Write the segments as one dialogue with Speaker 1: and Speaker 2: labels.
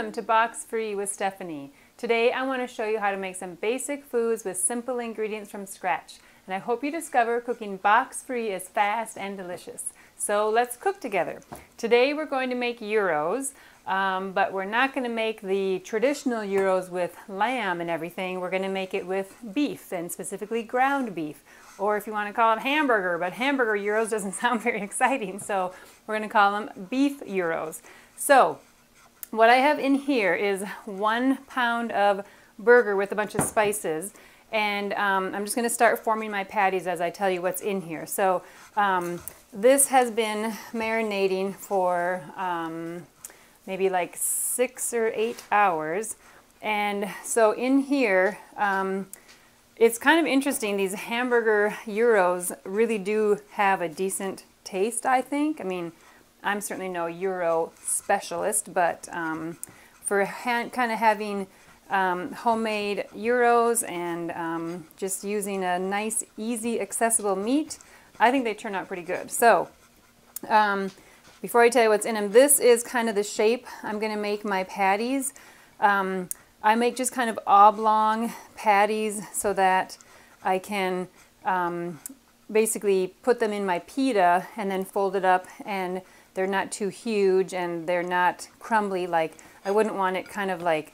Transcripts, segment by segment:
Speaker 1: Welcome to Box Free with Stephanie. Today I want to show you how to make some basic foods with simple ingredients from scratch. And I hope you discover cooking box free is fast and delicious. So let's cook together. Today we're going to make gyros, but we're not going to make the traditional gyros with lamb and everything. We're going to make it with beef, and specifically ground beef. Or if you want to call it hamburger, but hamburger gyros doesn't sound very exciting, so we're going to call them beef gyros. So what I have in here is 1 pound of burger with a bunch of spices, and I'm just going to start forming my patties as I tell you what's in here. So this has been marinating for maybe like 6 or 8 hours, and so in here it's kind of interesting. These hamburger gyros really do have a decent taste, I think. I mean, I'm certainly no gyro specialist, but for kind of having homemade gyros and just using a nice, easy, accessible meat, I think they turn out pretty good. So before I tell you what's in them, this is kind of the shape I'm going to make my patties. I make just kind of oblong patties so that I can basically put them in my pita and then fold it up, and they're not too huge and they're not crumbly. Like, I wouldn't want it kind of like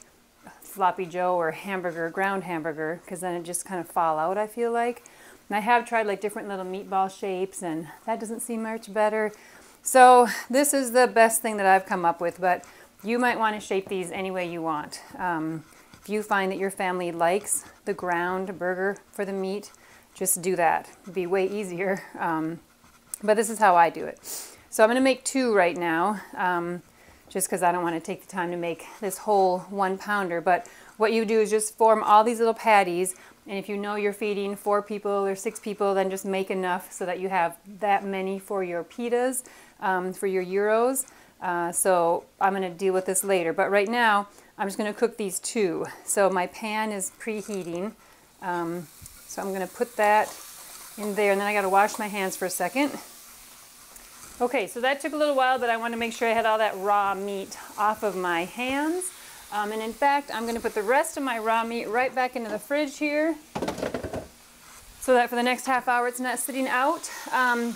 Speaker 1: sloppy joe or hamburger, ground hamburger, because then it just kind of fall out, I feel like. And I have tried like different little meatball shapes, and that doesn't seem much better. So this is the best thing that I've come up with, but you might want to shape these any way you want. If you find that your family likes the ground burger for the meat, just do that. It'd be way easier. But this is how I do it. So I'm going to make 2 right now, just because I don't want to take the time to make this whole 1 pounder. But what you do is just form all these little patties, and if you know you're feeding 4 people or 6 people, then just make enough so that you have that many for your pitas, for your gyros. So I'm going to deal with this later. But right now, I'm just going to cook these 2. So my pan is preheating. So I'm going to put that in there, and then I got to wash my hands for a second. Okay, so that took a little while, but I want to make sure I had all that raw meat off of my hands. And in fact, I'm going to put the rest of my raw meat right back into the fridge here, so that for the next half hour it's not sitting out.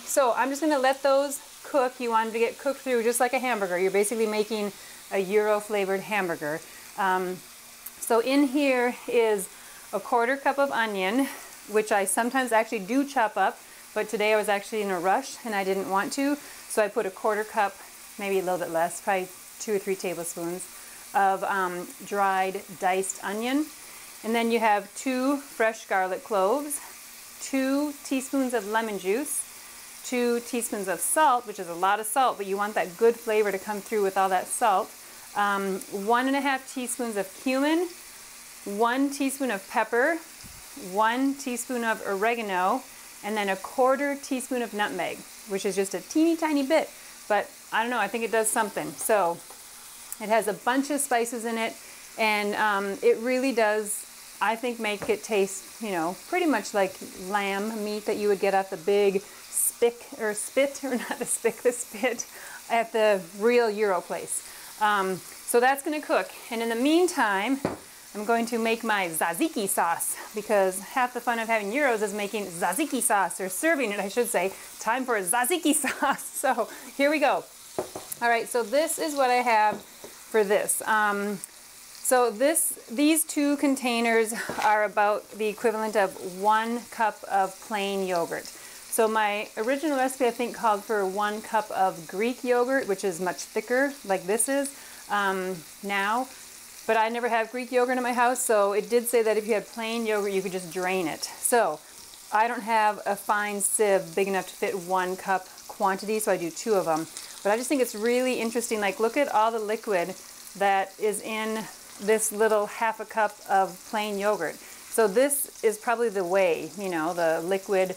Speaker 1: So I'm just going to let those cook. You want them to get cooked through just like a hamburger. You're basically making a gyro flavored hamburger. So in here is a 1/4 cup of onion, which I sometimes actually do chop up, but today I was actually in a rush and I didn't want to. So I put a 1/4 cup, maybe a little bit less, probably 2 or 3 tablespoons of dried diced onion. And then you have 2 fresh garlic cloves, 2 teaspoons of lemon juice, 2 teaspoons of salt, which is a lot of salt, but you want that good flavor to come through with all that salt. 1½ teaspoons of cumin, 1 teaspoon of pepper, 1 teaspoon of oregano, and then a 1/4 teaspoon of nutmeg, which is just a teeny tiny bit, but I don't know, I think it does something. So it has a bunch of spices in it, and it really does, I think, make it taste, you know, pretty much like lamb meat that you would get at the big spit at the real gyro place. So that's going to cook, and in the meantime, I'm going to make my tzatziki sauce, because half the fun of having gyros is making tzatziki sauce, or serving it, I should say. Time for a tzatziki sauce. So here we go. All right, so this is what I have for this. So these 2 containers are about the equivalent of 1 cup of plain yogurt. So my original recipe, I think, called for 1 cup of Greek yogurt, which is much thicker, like this is now. But I never have Greek yogurt in my house, so it did say that if you had plain yogurt, you could just drain it. So I don't have a fine sieve big enough to fit 1 cup quantity, so I do 2 of them. But I just think it's really interesting. Like, look at all the liquid that is in this little ½ a cup of plain yogurt. So this is probably the whey, you know, the liquid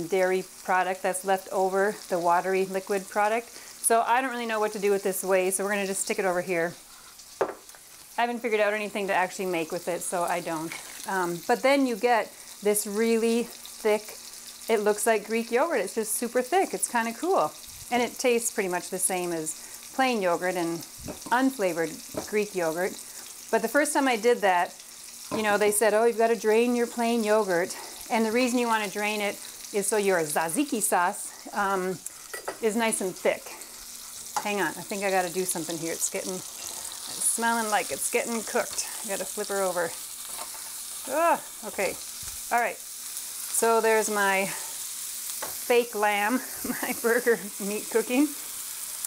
Speaker 1: dairy product that's left over, the watery liquid product. So I don't really know what to do with this whey, so we're going to just stick it over here. I haven't figured out anything to actually make with it, so I don't. But then you get this really thick, it looks like Greek yogurt. It's just super thick. It's kind of cool. And it tastes pretty much the same as plain yogurt and unflavored Greek yogurt. But the first time I did that, you know, they said, oh, you've got to drain your plain yogurt. And the reason you want to drain it is so your tzatziki sauce is nice and thick. Hang on, I think I got to do something here. It's smelling like it's getting cooked. I got to flip her over. Okay. All right. So there's my fake lamb, my burger meat cooking.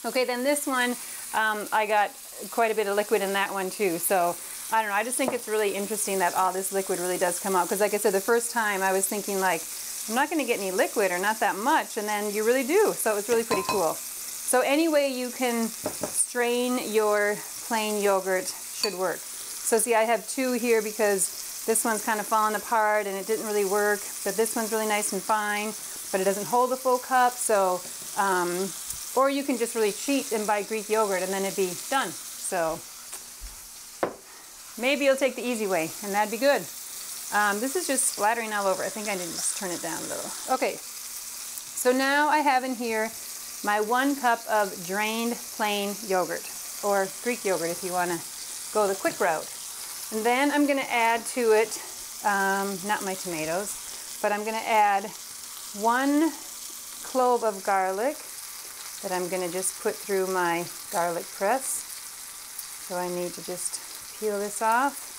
Speaker 1: Okay, then this one, I got quite a bit of liquid in that one too. So I don't know, I just think it's really interesting that all this liquid really does come out. Because like I said, the first time I was thinking like, I'm not going to get any liquid or not that much, and then you really do. So it was really pretty cool. So any way you can strain your plain yogurt should work. So see, I have two here because this one's kind of falling apart and it didn't really work, but this one's really nice and fine, but it doesn't hold a full cup. So, or you can just really cheat and buy Greek yogurt and then it'd be done. So maybe you'll take the easy way and that'd be good. This is just splattering all over. I think I need to just turn it down a little. Okay, so now I have in here my 1 cup of drained plain yogurt, or Greek yogurt if you want to go the quick route. And then I'm going to add to it, not my tomatoes, but I'm going to add 1 clove of garlic that I'm going to just put through my garlic press. So I need to just peel this off.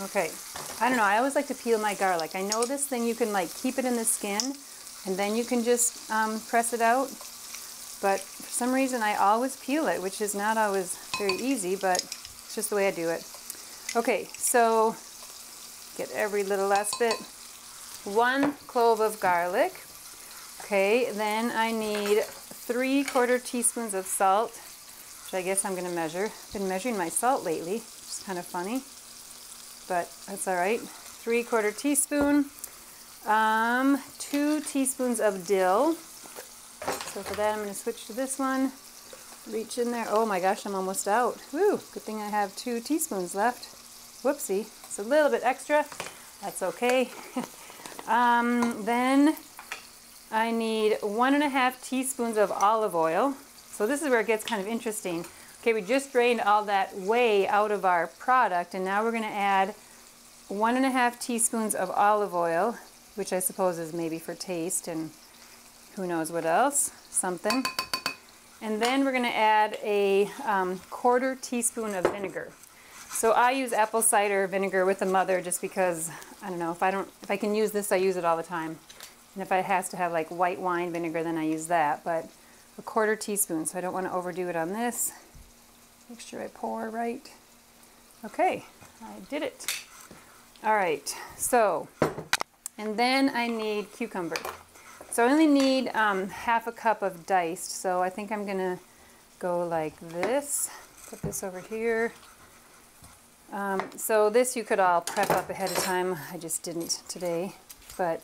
Speaker 1: Okay, I don't know, I always like to peel my garlic. I know this thing you can like keep it in the skin and then you can just press it out. But for some reason I always peel it, which is not always very easy, but it's just the way I do it. Okay, so get every little last bit. 1 clove of garlic. Okay, then I need 3/4 teaspoons of salt, which I guess I'm going to measure. I've been measuring my salt lately, which is kind of funny, but that's all right. 3/4 teaspoon. 2 teaspoons of dill. So for that I'm going to switch to this one. Reach in there. Oh my gosh, I'm almost out. Woo, good thing I have 2 teaspoons left. Whoopsie, it's a little bit extra. That's okay. Then I need 1.5 teaspoons of olive oil. So this is where it gets kind of interesting. Okay, we just drained all that whey out of our product, and now we're going to add 1.5 teaspoons of olive oil, which I suppose is maybe for taste and who knows what else, something. And then we're going to add a 1/4 teaspoon of vinegar. So I use apple cider vinegar with the mother just because, I don't know, if I can use this, I use it all the time. And if it has to have like white wine vinegar, then I use that. But a 1/4 teaspoon, so I don't want to overdo it on this. Make sure I pour right. Okay, I did it. All right, so, and then I need cucumber. So I only need 1/2 cup of diced, so I think I'm gonna go like this. Put this over here. So this you could all prep up ahead of time. I just didn't today. But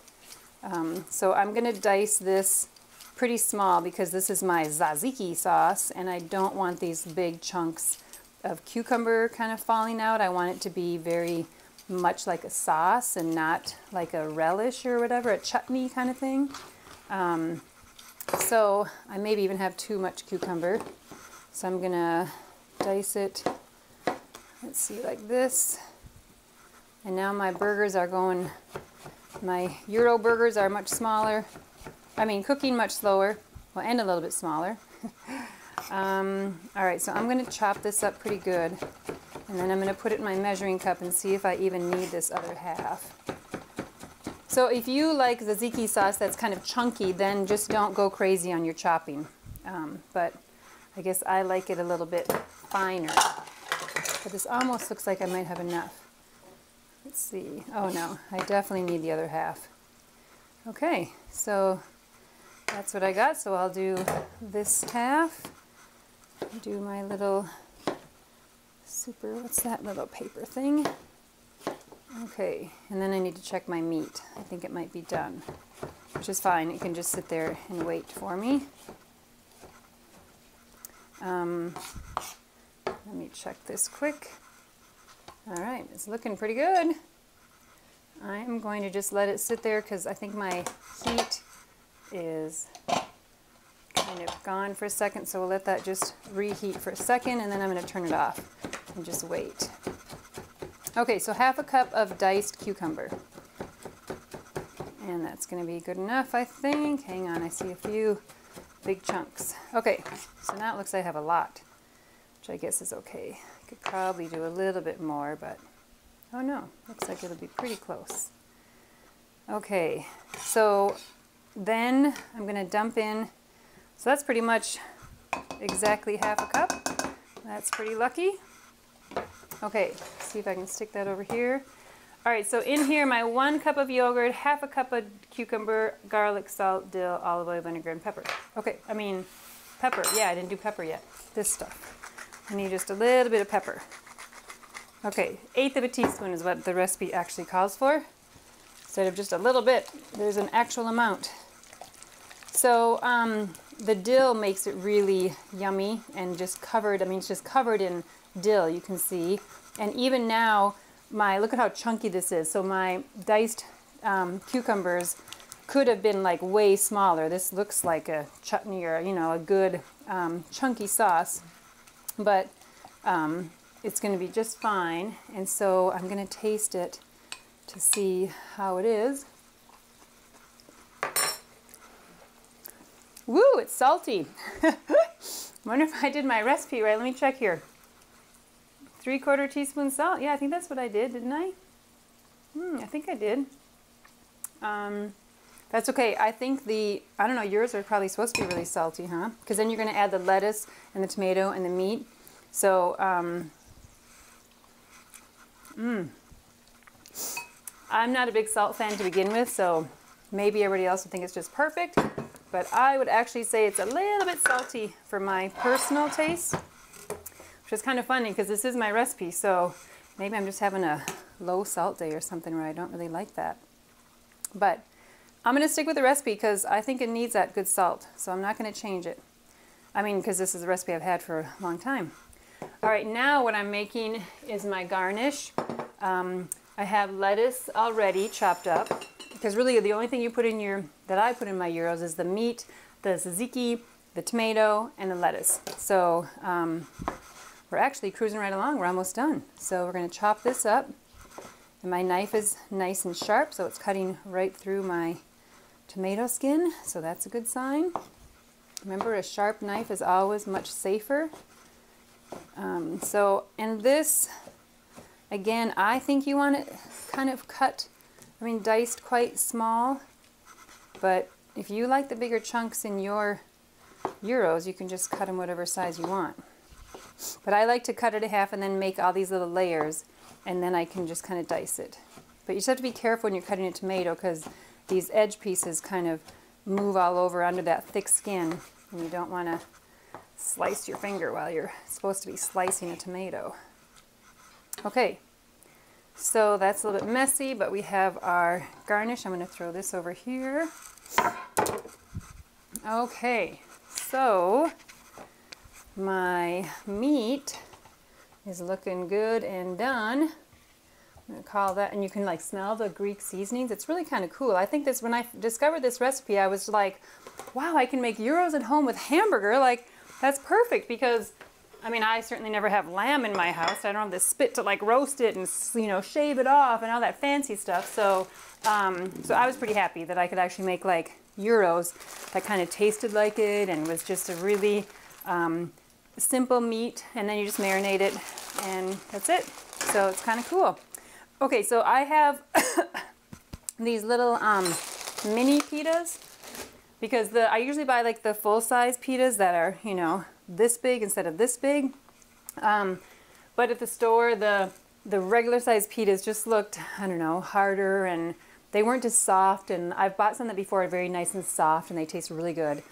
Speaker 1: so I'm gonna dice this pretty small because this is my tzatziki sauce and I don't want these big chunks of cucumber kind of falling out. I want it to be very much like a sauce and not like a relish or whatever, a chutney kind of thing. So I maybe even have too much cucumber. So I'm gonna dice it, let's see, like this. And now my burgers are going, my Euro burgers are much smaller. I mean, cooking much slower, well, and a little bit smaller. All right, so I'm gonna chop this up pretty good. And then I'm gonna put it in my measuring cup and see if I even need this other half. So if you like tzatziki sauce that's kind of chunky, then just don't go crazy on your chopping. But I guess I like it a little bit finer. But this almost looks like I might have enough. Let's see. Oh no, I definitely need the other half. Okay, so that's what I got. So I'll do this half. Do my little what's that little paper thing? Okay, and then I need to check my meat. I think it might be done, which is fine. It can just sit there and wait for me. Let me check this quick. All right, it's looking pretty good. I'm going to just let it sit there because I think my heat is kind kind of gone for a second, so we'll let that just reheat for a second, and then I'm going to turn it off and just wait. Okay, so half a cup of diced cucumber. And that's going to be good enough, I think. Hang on, I see a few big chunks. Okay, so now it looks like I have a lot, which I guess is okay. I could probably do a little bit more, but oh no, looks like it'll be pretty close. Okay, so then I'm going to dump in, so that's pretty much exactly half a cup. That's pretty lucky. Okay, see if I can stick that over here. All right, so in here, my 1 cup of yogurt, half a cup of cucumber, garlic, salt, dill, olive oil, vinegar, and pepper. Okay, I mean, pepper. Yeah, I didn't do pepper yet. This stuff. I need just a little bit of pepper. Okay, 1/8 of a teaspoon is what the recipe actually calls for. Instead of just a little bit, there's an actual amount. So the dill makes it really yummy and just covered, I mean, it's just covered in dill, you can see. And even now, look at how chunky this is. So my diced cucumbers could have been like way smaller. This looks like a chutney or, you know, a good chunky sauce, but it's going to be just fine. And so I'm going to taste it to see how it is. Woo, it's salty. Wonder if I did my recipe right. Let me check here. 3/4 teaspoon salt. Yeah, I think that's what I did, didn't I? I think I did. That's okay. I think I don't know, yours are probably supposed to be really salty, huh? Because then you're going to add the lettuce and the tomato and the meat. So, I'm not a big salt fan to begin with, so maybe everybody else would think it's just perfect. But I would actually say it's a little bit salty for my personal taste. Which is kind of funny because this is my recipe, so maybe I'm just having a low salt day or something where I don't really like that. But I'm going to stick with the recipe because I think it needs that good salt, so I'm not going to change it. I mean, because this is a recipe I've had for a long time. All right, now what I'm making is my garnish. I have lettuce already chopped up because really the only thing you put in that I put in my gyros is the meat, the tzatziki, the tomato, and the lettuce. So we're actually cruising right along. We're almost done. So we're going to chop this up. And my knife is nice and sharp, so it's cutting right through my tomato skin. So that's a good sign. Remember, a sharp knife is always much safer. And this, again, I think you want it kind of cut, diced quite small. But if you like the bigger chunks in your gyros, you can just cut them whatever size you want. But I like to cut it in half and then make all these little layers, and then I can just kind of dice it. But you just have to be careful when you're cutting a tomato because these edge pieces kind of move all over under that thick skin, and you don't want to slice your finger while you're supposed to be slicing a tomato. Okay, so that's a little bit messy, but we have our garnish. I'm going to throw this over here. Okay, so my meat is looking good and done. I'm going to call that, and you can like smell the Greek seasonings. It's really kind of cool. I think when I discovered this recipe, I was like, wow, I can make gyros at home with hamburger. Like, that's perfect because, I certainly never have lamb in my house. I don't have the spit to like roast it and, shave it off and all that fancy stuff. So, so I was pretty happy that I could actually make like gyros that kind of tasted like it and was just a really simple meat, and then you just marinate it and that's it. So it's kind of cool. Okay, so I have these little mini pitas because I usually buy like the full-size pitas that are, this big instead of this big. But at the store, the regular-size pitas just looked, I don't know, harder, and they weren't as soft. And I've bought some that before are very nice and soft, and they taste really good.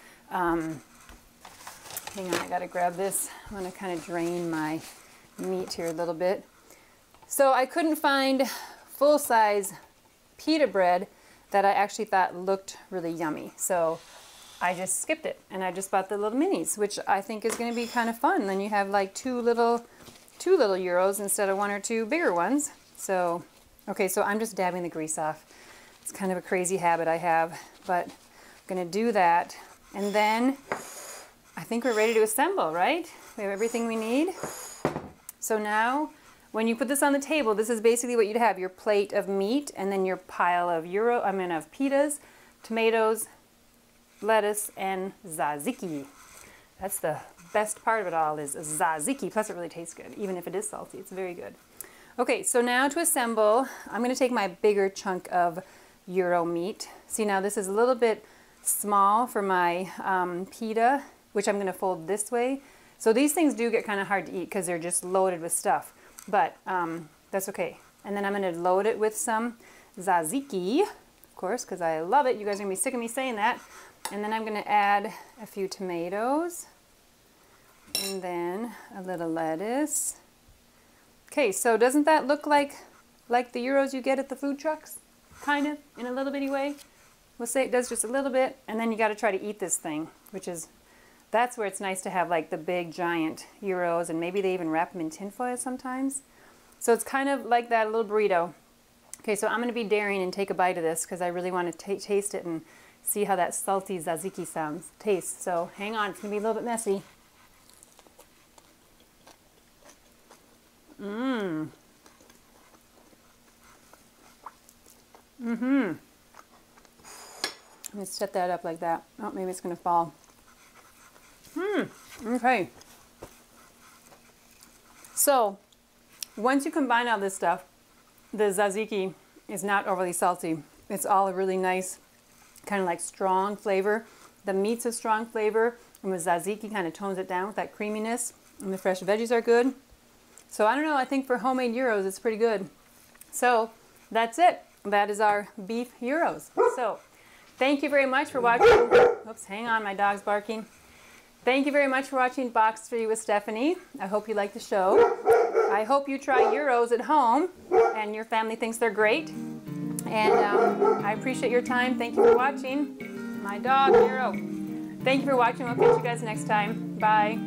Speaker 1: Hang on, I gotta grab this. I'm gonna kind of drain my meat here a little bit. So I couldn't find full-size pita bread that I actually thought looked really yummy. So I just skipped it, and I just bought the little minis, which I think is gonna be kind of fun. Then you have like two little gyros instead of 1 or 2 bigger ones. So, okay, so I'm just dabbing the grease off. It's kind of a crazy habit I have, but I'm gonna do that. And then I think we're ready to assemble, right? We have everything we need. So now, when you put this on the table, this is basically what you'd have, your plate of meat and then your pile of of pitas, tomatoes, lettuce, and tzatziki. That's the best part of it all is tzatziki, plus it really tastes good, even if it is salty, it's very good. Okay, so now to assemble, I'm gonna take my bigger chunk of gyro meat. See, now this is a little bit small for my pita, which I'm gonna fold this way. So these things do get kind of hard to eat because they're just loaded with stuff, but that's okay. And then I'm gonna load it with some tzatziki, of course, because I love it. You guys are gonna be sick of me saying that. And then I'm gonna add a few tomatoes and then a little lettuce. Okay, so doesn't that look like the gyros you get at the food trucks? Kind of, in a little bitty way. We'll say it does just a little bit, and then you gotta try to eat this thing, that's where it's nice to have like the big giant gyros, and maybe they even wrap them in tin foil sometimes. So it's kind of like that, a little burrito. Okay, so I'm gonna be daring and take a bite of this because I really want to taste it and see how that salty tzatziki tastes. So hang on, it's gonna be a little bit messy. Let me set that up like that. Oh, maybe it's gonna fall. Okay. So, once you combine all this stuff, the tzatziki is not overly salty. It's all a really nice, kind of like strong flavor. The meat's a strong flavor, and the tzatziki kind of tones it down with that creaminess, and the fresh veggies are good. So I don't know, I think for homemade gyros, it's pretty good. So, that's it. That is our beef gyros. So, thank you very much for watching. Oops, hang on, my dog's barking. Thank you very much for watching Box 3 with Stephanie. I hope you liked the show. I hope you try gyros at home and your family thinks they're great. And I appreciate your time. Thank you for watching. My dog, Gyro. Thank you for watching. We'll catch you guys next time. Bye.